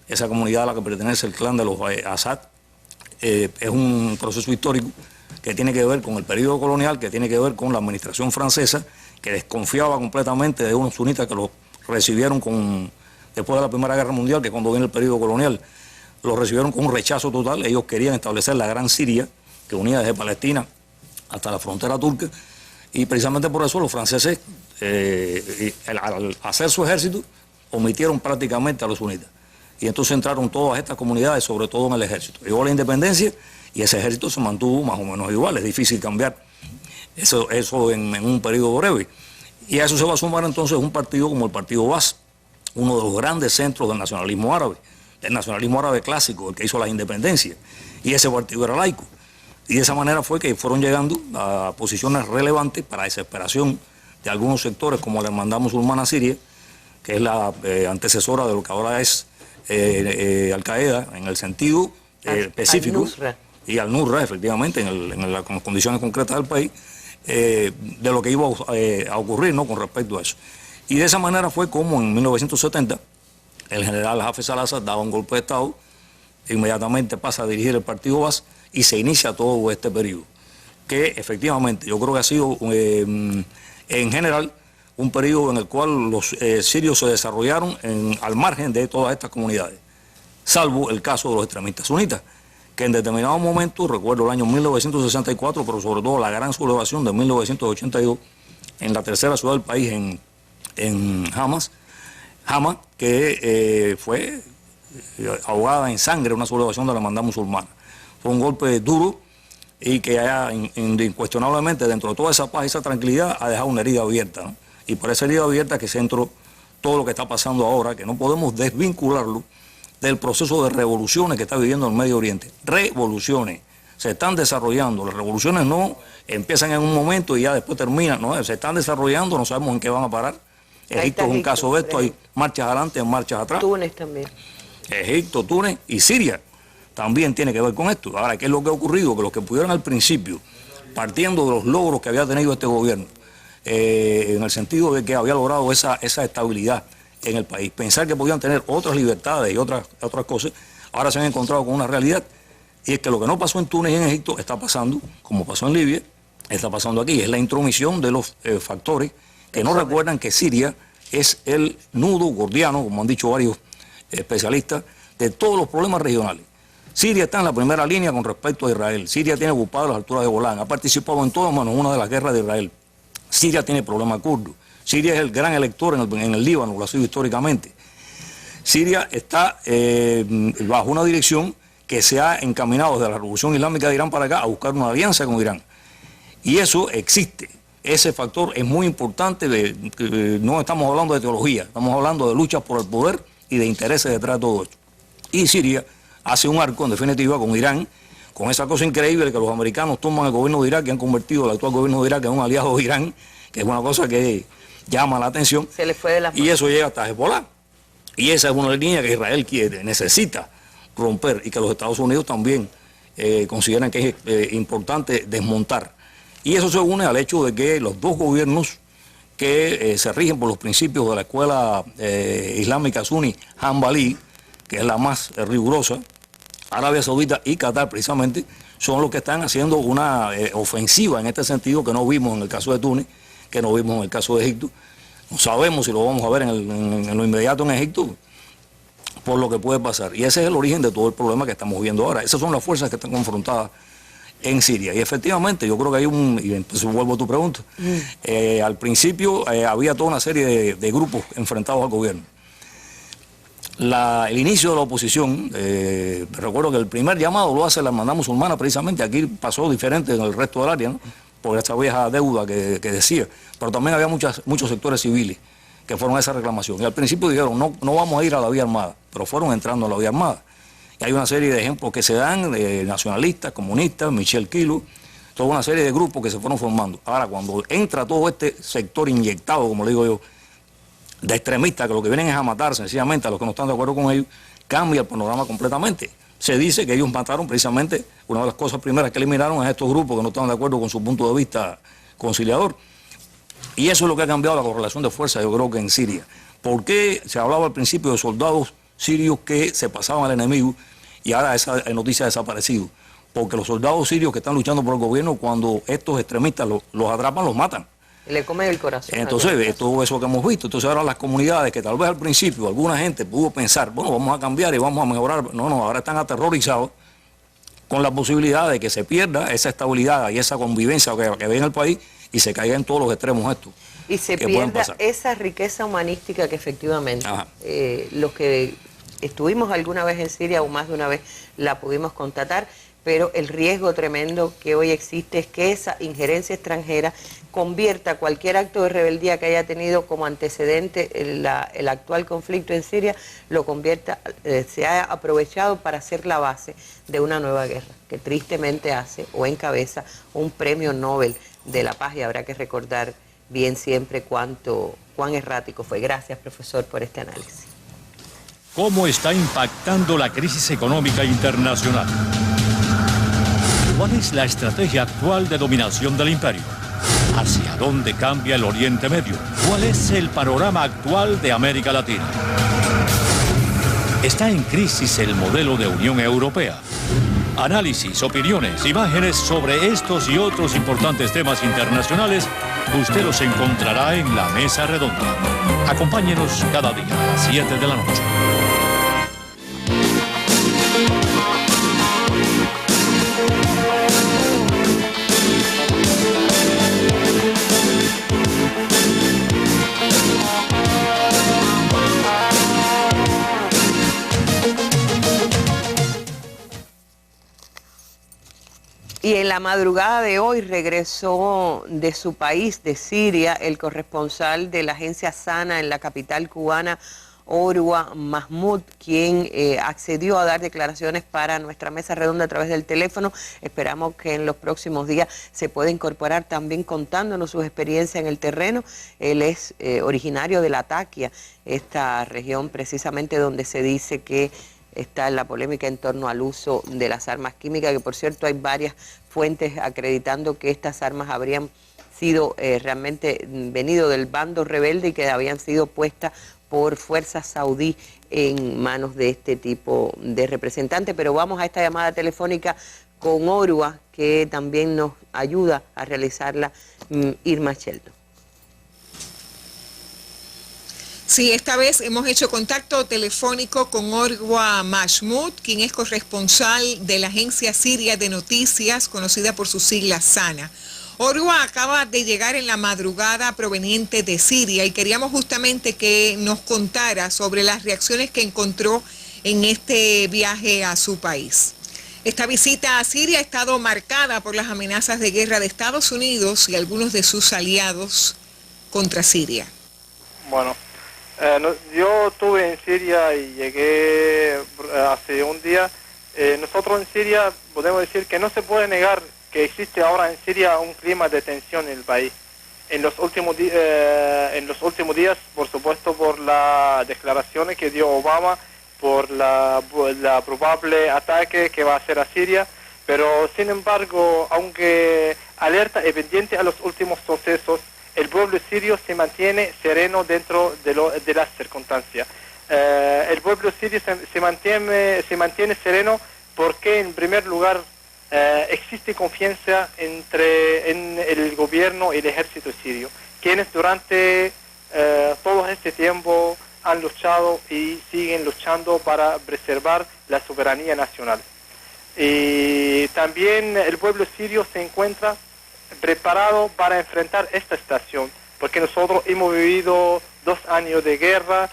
esa comunidad a la que pertenece el clan de los Assad? Es un proceso histórico que tiene que ver con el periodo colonial, que tiene que ver con la administración francesa, que desconfiaba completamente de unos sunitas que los recibieron después de la Primera Guerra Mundial, que cuando viene el periodo colonial, los recibieron con un rechazo total. Ellos querían establecer la Gran Siria, que unía desde Palestina hasta la frontera turca, y precisamente por eso los franceses, al hacer su ejército, omitieron prácticamente a los sunitas. Y entonces entraron todas estas comunidades, sobre todo en el ejército. Llegó la independencia y ese ejército se mantuvo más o menos igual. Es difícil cambiar eso en un periodo breve. Y a eso se va a sumar entonces un partido como el Partido Baas, uno de los grandes centros del nacionalismo árabe clásico, el que hizo las independencias. Y ese partido era laico. Y de esa manera fue que fueron llegando a posiciones relevantes para desesperación de algunos sectores, como la Hermandad Musulmana Siria, que es la antecesora de lo que ahora es Al-Qaeda, en el sentido específico, y Al-Nusra, efectivamente, en las condiciones concretas del país, de lo que iba a ocurrir, ¿no?, con respecto a eso. Y de esa manera fue como en 1970 el general Hafez al-Assad daba un golpe de Estado, inmediatamente pasa a dirigir el Partido Baas y se inicia todo este periodo, que efectivamente yo creo que ha sido en general un periodo en el cual los sirios se desarrollaron al margen de todas estas comunidades, salvo el caso de los extremistas sunitas, que en determinado momento, recuerdo el año 1964, pero sobre todo la gran sublevación de 1982, en la tercera ciudad del país, en Hama, que fue ahogada en sangre, una sublevación de la hermandad musulmana. Fue un golpe duro y que incuestionablemente dentro de toda esa paz y esa tranquilidad ha dejado una herida abierta, ¿no? Y por esa herida abierta que se entró todo lo que está pasando ahora, que no podemos desvincularlo del proceso de revoluciones que está viviendo el Medio Oriente. Revoluciones se están desarrollando, las revoluciones no empiezan en un momento y ya después terminan, no, se están desarrollando, no sabemos en qué van a parar. Egipto es un caso de esto, hay marchas adelante, marchas atrás. Túnez también. Egipto, Túnez y Siria también tiene que ver con esto. Ahora, ¿qué es lo que ha ocurrido? Que los que pudieron al principio, partiendo de los logros que había tenido este gobierno, en el sentido de que había logrado esa estabilidad en el país, pensar que podían tener otras libertades y otras cosas, ahora se han encontrado con una realidad, y es que lo que no pasó en Túnez y en Egipto está pasando, como pasó en Libia, está pasando aquí. Es la intromisión de los factores que no recuerdan que Siria es el nudo gordiano, como han dicho varios especialistas, de todos los problemas regionales. Siria está en la primera línea con respecto a Israel. Siria tiene ocupado las alturas de Golán, ha participado en todo menos una de las guerras de Israel. Siria tiene problemas kurdos. Siria es el gran elector en el Líbano, lo ha sido históricamente. Siria está bajo una dirección que se ha encaminado desde la Revolución Islámica de Irán para acá a buscar una alianza con Irán. Y eso existe. Ese factor es muy importante. No estamos hablando de teología, estamos hablando de luchas por el poder y de intereses detrás de todo esto. Y Siria hace un arco, en definitiva, con Irán, con esa cosa increíble que los americanos toman el gobierno de Irak y han convertido el actual gobierno de Irak en un aliado de Irán, que es una cosa que llama la atención. Se le fue de la mano. Y eso llega hasta Hezbollah. Y esa es una línea que Israel necesita romper y que los Estados Unidos también consideran que es importante desmontar. Y eso se une al hecho de que los dos gobiernos que se rigen por los principios de la escuela islámica suní Hanbalí, que es la más rigurosa. Arabia Saudita y Qatar precisamente son los que están haciendo una ofensiva en este sentido que no vimos en el caso de Túnez, que no vimos en el caso de Egipto. No sabemos si lo vamos a ver en lo inmediato en Egipto, por lo que puede pasar. Y ese es el origen de todo el problema que estamos viendo ahora. Esas son las fuerzas que están confrontadas en Siria. Y efectivamente, yo creo que hay y entonces vuelvo a tu pregunta, al principio había toda una serie de grupos enfrentados al gobierno. El inicio de la oposición, recuerdo que el primer llamado lo hace la hermandad musulmana, precisamente aquí pasó diferente en el resto del área, ¿no? Por esa vieja deuda que decía, pero también había muchos sectores civiles que fueron a esa reclamación. Y al principio dijeron, no vamos a ir a la vía armada, pero fueron entrando a la vía armada. Y hay una serie de ejemplos que se dan, de nacionalistas, comunistas, Michel Quilo, toda una serie de grupos que se fueron formando. Ahora, cuando entra todo este sector inyectado, como le digo yo, de extremistas, que lo que vienen es a matar sencillamente a los que no están de acuerdo con ellos, cambia el panorama completamente. Se dice que ellos mataron precisamente, una de las cosas primeras que eliminaron es a estos grupos que no estaban de acuerdo con su punto de vista conciliador. Y eso es lo que ha cambiado la correlación de fuerzas, yo creo que en Siria. ¿Por qué se hablaba al principio de soldados sirios que se pasaban al enemigo y ahora esa noticia ha desaparecido? Porque los soldados sirios que están luchando por el gobierno, cuando estos extremistas los atrapan, los matan. Le comen el corazón. Entonces, todo eso que hemos visto. Entonces ahora las comunidades que tal vez al principio alguna gente pudo pensar, bueno, vamos a cambiar y vamos a mejorar. No, ahora están aterrorizados con la posibilidad de que se pierda esa estabilidad y esa convivencia que ve en el país y se caiga en todos los extremos esto. Y se pierda esa riqueza humanística que efectivamente los que estuvimos alguna vez en Siria o más de una vez la pudimos constatar, pero el riesgo tremendo que hoy existe es que esa injerencia extranjera convierta cualquier acto de rebeldía que haya tenido como antecedente el actual conflicto en Siria, lo convierta, se haya aprovechado para hacer la base de una nueva guerra, que tristemente hace o encabeza un premio Nobel de la paz, y habrá que recordar bien siempre cuán errático fue. Gracias, profesor, por este análisis. ¿Cómo está impactando la crisis económica internacional? ¿Cuál es la estrategia actual de dominación del imperio? ¿Hacia dónde cambia el Oriente Medio? ¿Cuál es el panorama actual de América Latina? ¿Está en crisis el modelo de Unión Europea? Análisis, opiniones, imágenes sobre estos y otros importantes temas internacionales, usted los encontrará en la Mesa Redonda. Acompáñenos cada día a las 7 de la noche. Y en la madrugada de hoy regresó de su país, de Siria, el corresponsal de la agencia SANA en la capital cubana, Orwa Mahmoud, quien accedió a dar declaraciones para nuestra mesa redonda a través del teléfono. Esperamos que en los próximos días se pueda incorporar también contándonos sus experiencias en el terreno. Él es originario de Latakia, esta región precisamente donde se dice que está la polémica en torno al uso de las armas químicas, que por cierto hay varias fuentes acreditando que estas armas habrían sido realmente venido del bando rebelde y que habían sido puestas por fuerzas saudí en manos de este tipo de representantes. Pero vamos a esta llamada telefónica con Orwa, que también nos ayuda a realizarla Irma Shelton. Sí, esta vez hemos hecho contacto telefónico con Orwa Mahmoud, quien es corresponsal de la agencia siria de noticias, conocida por sus siglas SANA. Orwa acaba de llegar en la madrugada proveniente de Siria y queríamos justamente que nos contara sobre las reacciones que encontró en este viaje a su país. Esta visita a Siria ha estado marcada por las amenazas de guerra de Estados Unidos y algunos de sus aliados contra Siria. Bueno, yo estuve en Siria y llegué hace un día. Nosotros en Siria podemos decir que no se puede negar que existe ahora en Siria un clima de tensión en el país. En los últimos días, por supuesto, por las declaraciones que dio Obama, por la probable ataque que va a hacer a Siria, pero sin embargo, aunque alerta y pendiente a los últimos sucesos, el pueblo sirio se mantiene sereno dentro de las circunstancias. El pueblo sirio se mantiene sereno porque, en primer lugar, existe confianza en el gobierno y el ejército sirio, quienes durante todo este tiempo han luchado y siguen luchando para preservar la soberanía nacional. Y también el pueblo sirio se encuentra preparado para enfrentar esta situación, porque nosotros hemos vivido 2 años de guerra.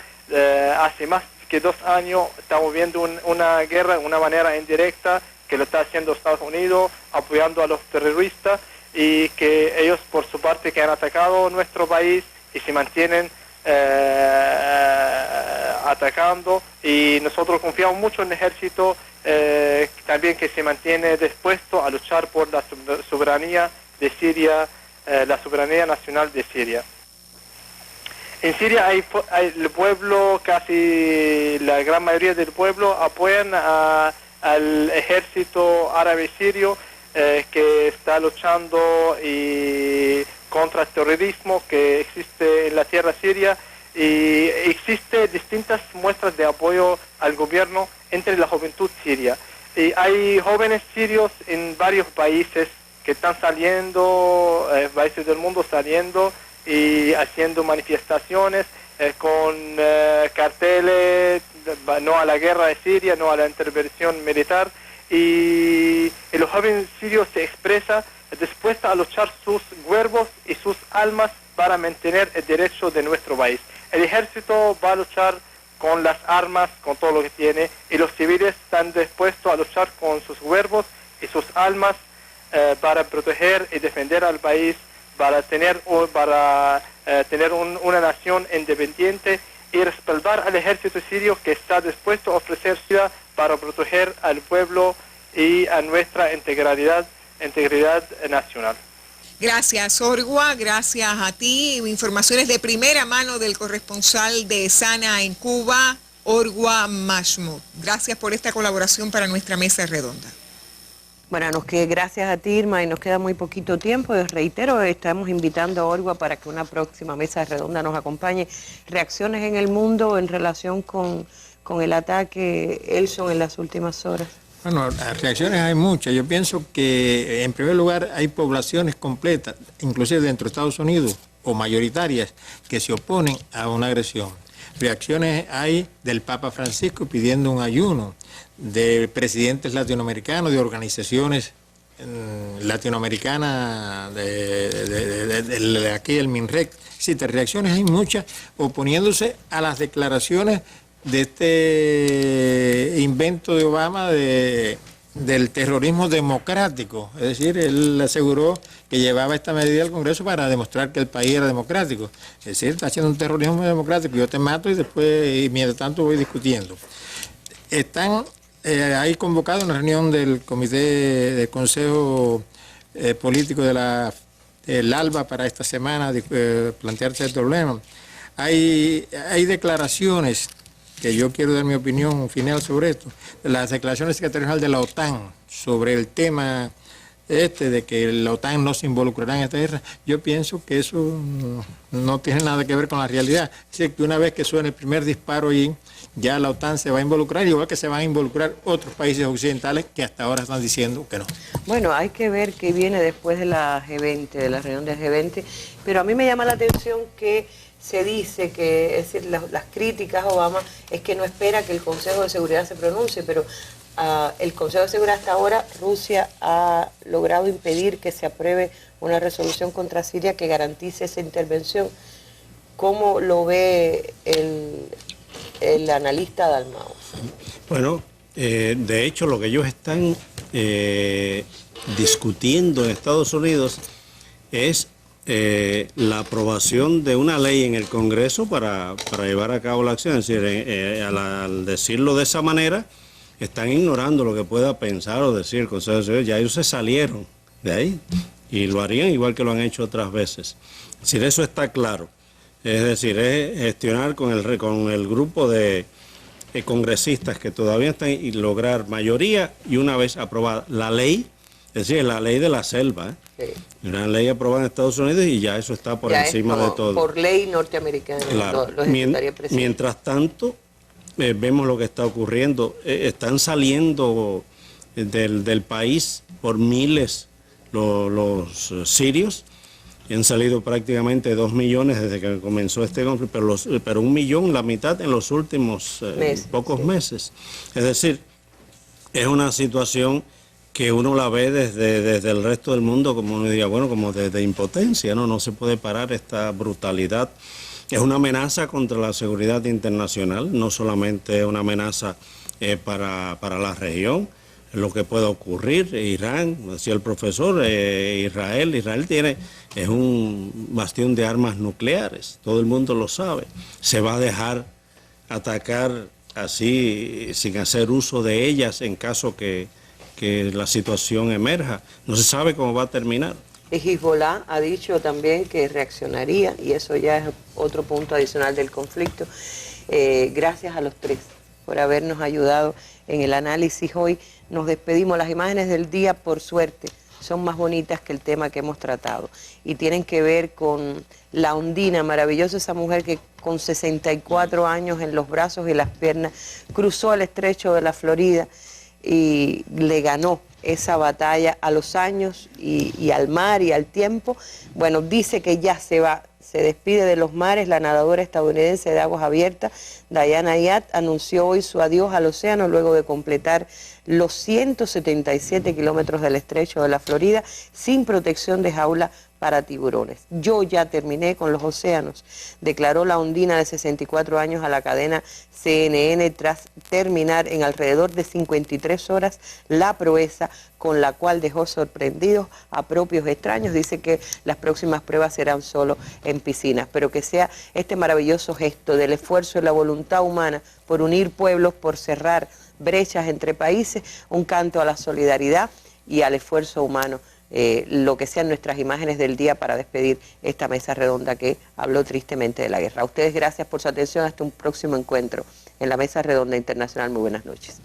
Hace más que 2 años estamos viendo una guerra de una manera indirecta que lo está haciendo Estados Unidos, apoyando a los terroristas, y que ellos por su parte que han atacado nuestro país y se mantienen atacando, y nosotros confiamos mucho en el ejército también, que se mantiene dispuesto a luchar por la soberanía de Siria, la soberanía nacional de Siria. En Siria hay el pueblo, casi la gran mayoría del pueblo apoyan al ejército árabe sirio que está luchando contra el terrorismo que existe en la tierra siria, y existen distintas muestras de apoyo al gobierno entre la juventud siria. Y hay jóvenes sirios en varios países que están saliendo, países del mundo saliendo y haciendo manifestaciones con carteles, no a la guerra de Siria, no a la intervención militar, y los jóvenes sirios se expresan dispuestos a luchar sus cuerpos y sus almas para mantener el derecho de nuestro país. El ejército va a luchar con las armas, con todo lo que tiene, y los civiles están dispuestos a luchar con sus cuerpos y sus almas para proteger y defender al país, para tener una nación independiente, y respaldar al ejército sirio que está dispuesto a ofrecer ciudad para proteger al pueblo y a nuestra integridad nacional. Gracias, Orwa, gracias a ti. Informaciones de primera mano del corresponsal de Sana en Cuba, Orwa Mahmoud. Gracias por esta colaboración para nuestra mesa redonda. Bueno, gracias a ti, Irma, y nos queda muy poquito tiempo. Les reitero, estamos invitando a Orwa para que una próxima mesa redonda nos acompañe. Reacciones en el mundo en relación con el ataque Elson en las últimas horas. Bueno, reacciones hay muchas. Yo pienso que, en primer lugar, hay poblaciones completas, inclusive dentro de Estados Unidos, o mayoritarias, que se oponen a una agresión. Reacciones hay del Papa Francisco pidiendo un ayuno, de presidentes latinoamericanos, de organizaciones latinoamericanas, de aquí el MINREC. Sí, de reacciones hay muchas, oponiéndose a las declaraciones de este invento de Obama del terrorismo democrático. Es decir, él aseguró que llevaba esta medida al Congreso para demostrar que el país era democrático. Es decir, está haciendo un terrorismo democrático. Yo te mato y después, y mientras tanto, voy discutiendo. Están ahí convocado una reunión del Comité del Consejo Político del ALBA para esta semana, plantearse el problema. Hay declaraciones que yo quiero dar mi opinión final sobre esto, las declaraciones del secretario general de la OTAN sobre el tema de que la OTAN no se involucrará en esta guerra. Yo pienso que eso no tiene nada que ver con la realidad. Es decir, que una vez que suene el primer disparo allí, ya la OTAN se va a involucrar, igual que se van a involucrar otros países occidentales que hasta ahora están diciendo que no. Bueno, hay que ver qué viene después de la G20, de la reunión del G20, pero a mí me llama la atención que se dice que, es decir, las críticas a Obama es que no espera que el Consejo de Seguridad se pronuncie, pero el Consejo de Seguridad hasta ahora, Rusia ha logrado impedir que se apruebe una resolución contra Siria que garantice esa intervención. ¿Cómo lo ve el analista Dalmau? Bueno, de hecho lo que ellos están discutiendo en Estados Unidos es la aprobación de una ley en el Congreso para llevar a cabo la acción. Es decir, al decirlo de esa manera, están ignorando lo que pueda pensar o decir el Consejo de Seguridad. Ya ellos se salieron de ahí y lo harían igual que lo han hecho otras veces. Es decir, eso está claro. Es decir, es gestionar con el grupo de congresistas que todavía están y lograr mayoría, y una vez aprobada la ley, Es decir, la ley de la selva, Sí. una ley aprobada en Estados Unidos y ya eso está por Ya encima de todo. Por ley norteamericana. Claro. Lo ejecutaría el presidente. Mientras tanto, vemos lo que está ocurriendo. Están saliendo del país por miles los sirios. Han salido prácticamente 2 millones desde que comenzó este conflicto, pero 1 millón, la mitad en los últimos pocos meses. Es decir, es una situación que uno la ve desde el resto del mundo, como uno diría, bueno, como de impotencia, ¿no? No se puede parar esta brutalidad. Es una amenaza contra la seguridad internacional, no solamente una amenaza para la región, lo que pueda ocurrir. Irán, decía el profesor, Israel es un bastión de armas nucleares, todo el mundo lo sabe. Se va a dejar atacar así, sin hacer uso de ellas en caso que la situación emerja. No se sabe cómo va a terminar. Hezbollah ha dicho también que reaccionaría, y eso ya es otro punto adicional del conflicto. Gracias a los tres por habernos ayudado en el análisis hoy. Nos despedimos. Las imágenes del día, por suerte, son más bonitas que el tema que hemos tratado y tienen que ver con la Ondina, maravillosa, esa mujer que con 64 años en los brazos y las piernas cruzó el estrecho de la Florida y le ganó esa batalla a los años y al mar y al tiempo. Bueno, dice que ya se va, se despide de los mares. La nadadora estadounidense de aguas abiertas, Diana Yatt, anunció hoy su adiós al océano luego de completar los 177 kilómetros del estrecho de la Florida sin protección de jaula para tiburones. Yo ya terminé con los océanos, declaró la Ondina de 64 años a la cadena CNN tras terminar en alrededor de 53 horas la proeza con la cual dejó sorprendidos a propios extraños. Dice que las próximas pruebas serán solo en piscinas, pero que sea este maravilloso gesto del esfuerzo y la voluntad humana por unir pueblos, por cerrar brechas entre países, un canto a la solidaridad y al esfuerzo humano. Lo que sean nuestras imágenes del día para despedir esta mesa redonda que habló tristemente de la guerra. A ustedes gracias por su atención. Hasta un próximo encuentro en la Mesa Redonda Internacional. Muy buenas noches.